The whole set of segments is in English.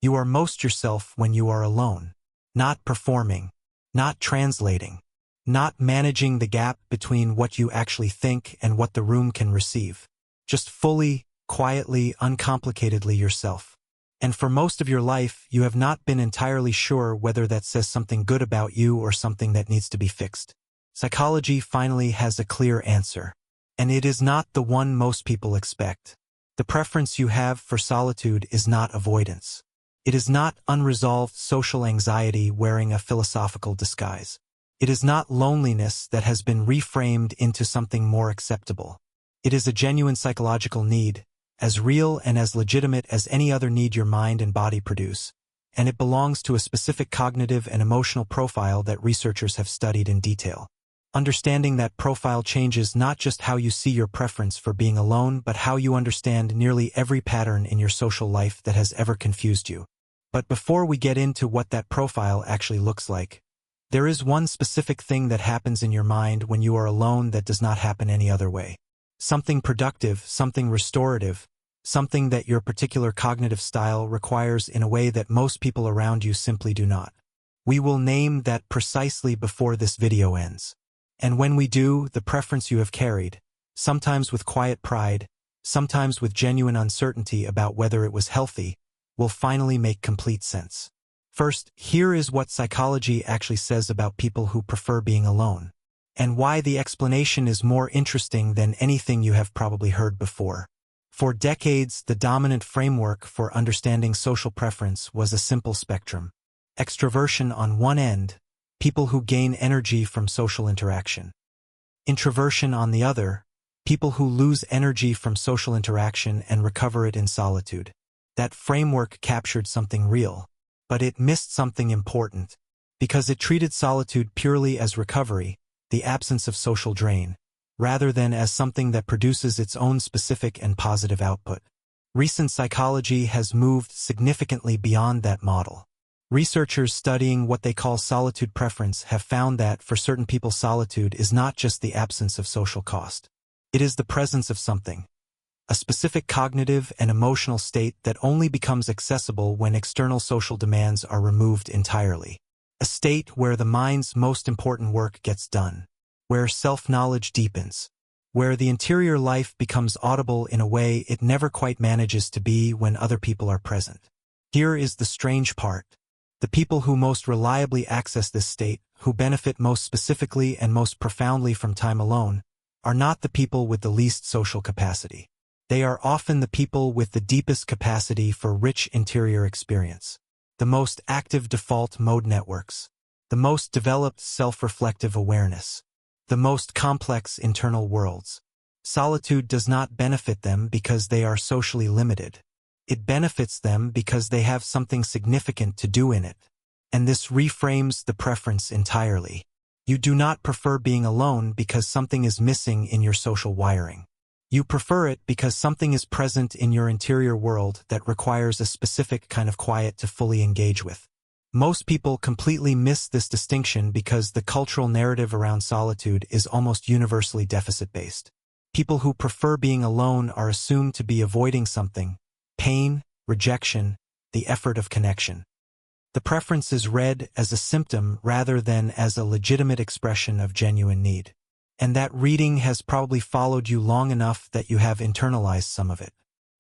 You are most yourself when you are alone. Not performing, not translating, not managing the gap between what you actually think and what the room can receive. Just fully, quietly, uncomplicatedly yourself. And for most of your life, you have not been entirely sure whether that says something good about you or something that needs to be fixed. Psychology finally has a clear answer. And it is not the one most people expect. The preference you have for solitude is not avoidance. It is not unresolved social anxiety wearing a philosophical disguise. It is not loneliness that has been reframed into something more acceptable. It is a genuine psychological need, as real and as legitimate as any other need your mind and body produce, and it belongs to a specific cognitive and emotional profile that researchers have studied in detail. Understanding that profile changes not just how you see your preference for being alone, but how you understand nearly every pattern in your social life that has ever confused you. But before we get into what that profile actually looks like, there is one specific thing that happens in your mind when you are alone that does not happen any other way. Something productive, something restorative, something that your particular cognitive style requires in a way that most people around you simply do not. We will name that precisely before this video ends. And when we do, the preference you have carried, sometimes with quiet pride, sometimes with genuine uncertainty about whether it was healthy, will finally make complete sense. First, here is what psychology actually says about people who prefer being alone, and why the explanation is more interesting than anything you have probably heard before. For decades, the dominant framework for understanding social preference was a simple spectrum. Extroversion on one end, people who gain energy from social interaction. Introversion on the other, people who lose energy from social interaction and recover it in solitude. That framework captured something real, but it missed something important, because it treated solitude purely as recovery, the absence of social drain, rather than as something that produces its own specific and positive output. Recent psychology has moved significantly beyond that model. Researchers studying what they call solitude preference have found that for certain people solitude is not just the absence of social cost. It is the presence of something, a specific cognitive and emotional state that only becomes accessible when external social demands are removed entirely. A state where the mind's most important work gets done, where self-knowledge deepens, where the interior life becomes audible in a way it never quite manages to be when other people are present. Here is the strange part. The people who most reliably access this state, who benefit most specifically and most profoundly from time alone, are not the people with the least social capacity. They are often the people with the deepest capacity for rich interior experience, the most active default mode networks, the most developed self-reflective awareness, the most complex internal worlds. Solitude does not benefit them because they are socially limited. It benefits them because they have something significant to do in it. And this reframes the preference entirely. You do not prefer being alone because something is missing in your social wiring. You prefer it because something is present in your interior world that requires a specific kind of quiet to fully engage with. Most people completely miss this distinction because the cultural narrative around solitude is almost universally deficit-based. People who prefer being alone are assumed to be avoiding something, pain, rejection, the effort of connection. The preference is read as a symptom rather than as a legitimate expression of genuine need. And that reading has probably followed you long enough that you have internalized some of it.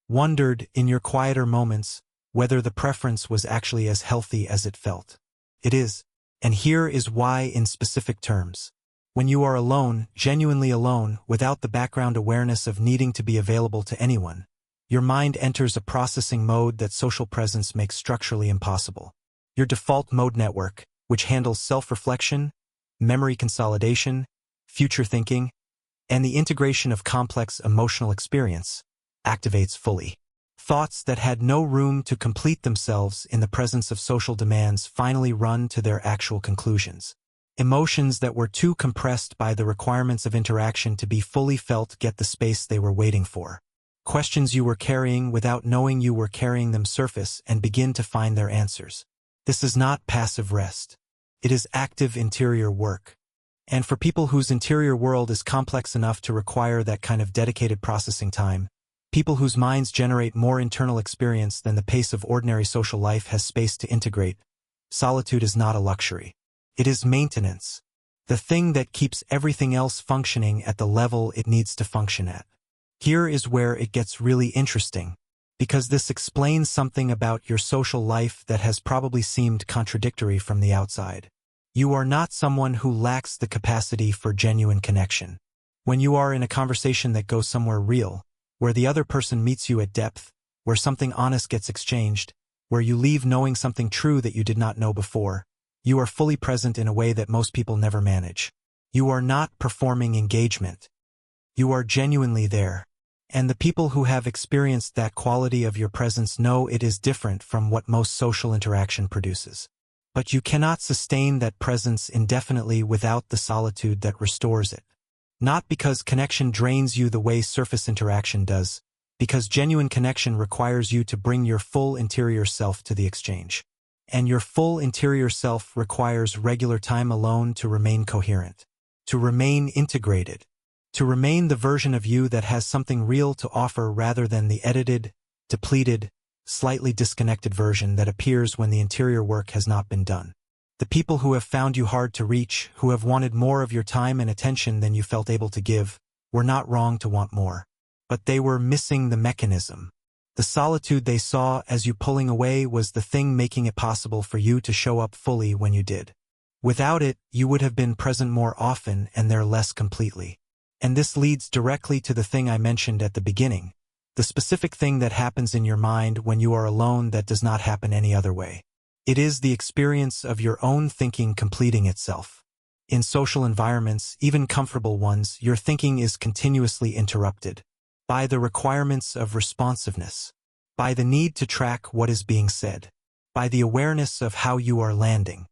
Wondered, in your quieter moments, whether the preference was actually as healthy as it felt. It is, and here is why in specific terms. When you are alone, genuinely alone, without the background awareness of needing to be available to anyone, your mind enters a processing mode that social presence makes structurally impossible. Your default mode network, which handles self-reflection, memory consolidation, future thinking, and the integration of complex emotional experience, activates fully. Thoughts that had no room to complete themselves in the presence of social demands finally run to their actual conclusions. Emotions that were too compressed by the requirements of interaction to be fully felt get the space they were waiting for. Questions you were carrying without knowing you were carrying them surface and begin to find their answers. This is not passive rest. It is active interior work. And for people whose interior world is complex enough to require that kind of dedicated processing time, People whose minds generate more internal experience than the pace of ordinary social life has space to integrate. Solitude is not a luxury. It is maintenance. The thing that keeps everything else functioning at the level it needs to function at. Here is where it gets really interesting, because this explains something about your social life that has probably seemed contradictory from the outside. You are not someone who lacks the capacity for genuine connection. When you are in a conversation that goes somewhere real, where the other person meets you at depth, where something honest gets exchanged, where you leave knowing something true that you did not know before, you are fully present in a way that most people never manage. You are not performing engagement. You are genuinely there. And the people who have experienced that quality of your presence know it is different from what most social interaction produces. But you cannot sustain that presence indefinitely without the solitude that restores it. Not because connection drains you the way surface interaction does, because genuine connection requires you to bring your full interior self to the exchange. And your full interior self requires regular time alone to remain coherent, to remain integrated, to remain the version of you that has something real to offer rather than the edited, depleted, slightly disconnected version that appears when the interior work has not been done. The people who have found you hard to reach, who have wanted more of your time and attention than you felt able to give, were not wrong to want more. But they were missing the mechanism. The solitude they saw as you pulling away was the thing making it possible for you to show up fully when you did. Without it, you would have been present more often and there less completely. And this leads directly to the thing I mentioned at the beginning, the specific thing that happens in your mind when you are alone that does not happen any other way. It is the experience of your own thinking completing itself. In social environments, even comfortable ones, your thinking is continuously interrupted by the requirements of responsiveness, by the need to track what is being said, by the awareness of how you are landing,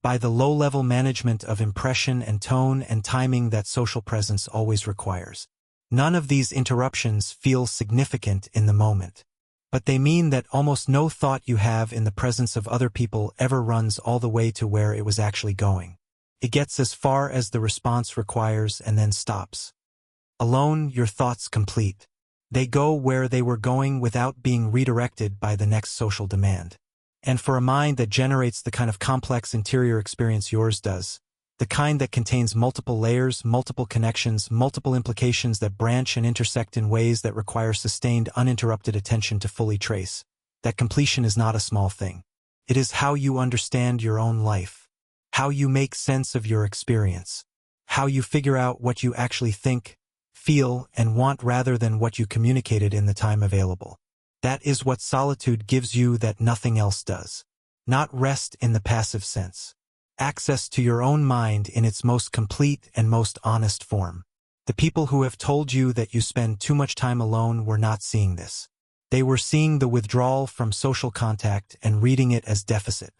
by the low-level management of impression and tone and timing that social presence always requires. None of these interruptions feel significant in the moment, but they mean that almost no thought you have in the presence of other people ever runs all the way to where it was actually going. It gets as far as the response requires and then stops. Alone, your thoughts complete. They go where they were going without being redirected by the next social demand. And for a mind that generates the kind of complex interior experience yours does, the kind that contains multiple layers, multiple connections, multiple implications that branch and intersect in ways that require sustained, uninterrupted attention to fully trace, that completion is not a small thing. It is how you understand your own life, how you make sense of your experience, how you figure out what you actually think, feel, and want rather than what you communicated in the time available. That is what solitude gives you that nothing else does. Not rest in the passive sense. Access to your own mind in its most complete and most honest form. The people who have told you that you spend too much time alone were not seeing this. They were seeing the withdrawal from social contact and reading it as deficit.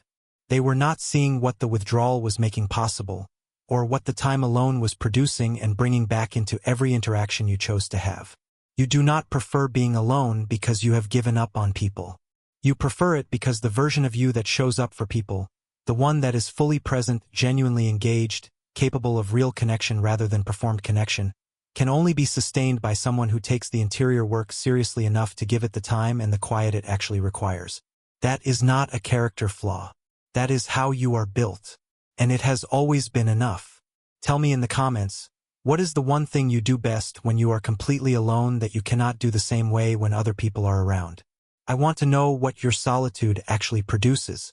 They were not seeing what the withdrawal was making possible, or what the time alone was producing and bringing back into every interaction you chose to have. You do not prefer being alone because you have given up on people. You prefer it because the version of you that shows up for people, the one that is fully present, genuinely engaged, capable of real connection rather than performed connection, can only be sustained by someone who takes the interior work seriously enough to give it the time and the quiet it actually requires. That is not a character flaw. That is how you are built. And it has always been enough. Tell me in the comments, what is the one thing you do best when you are completely alone that you cannot do the same way when other people are around? I want to know what your solitude actually produces.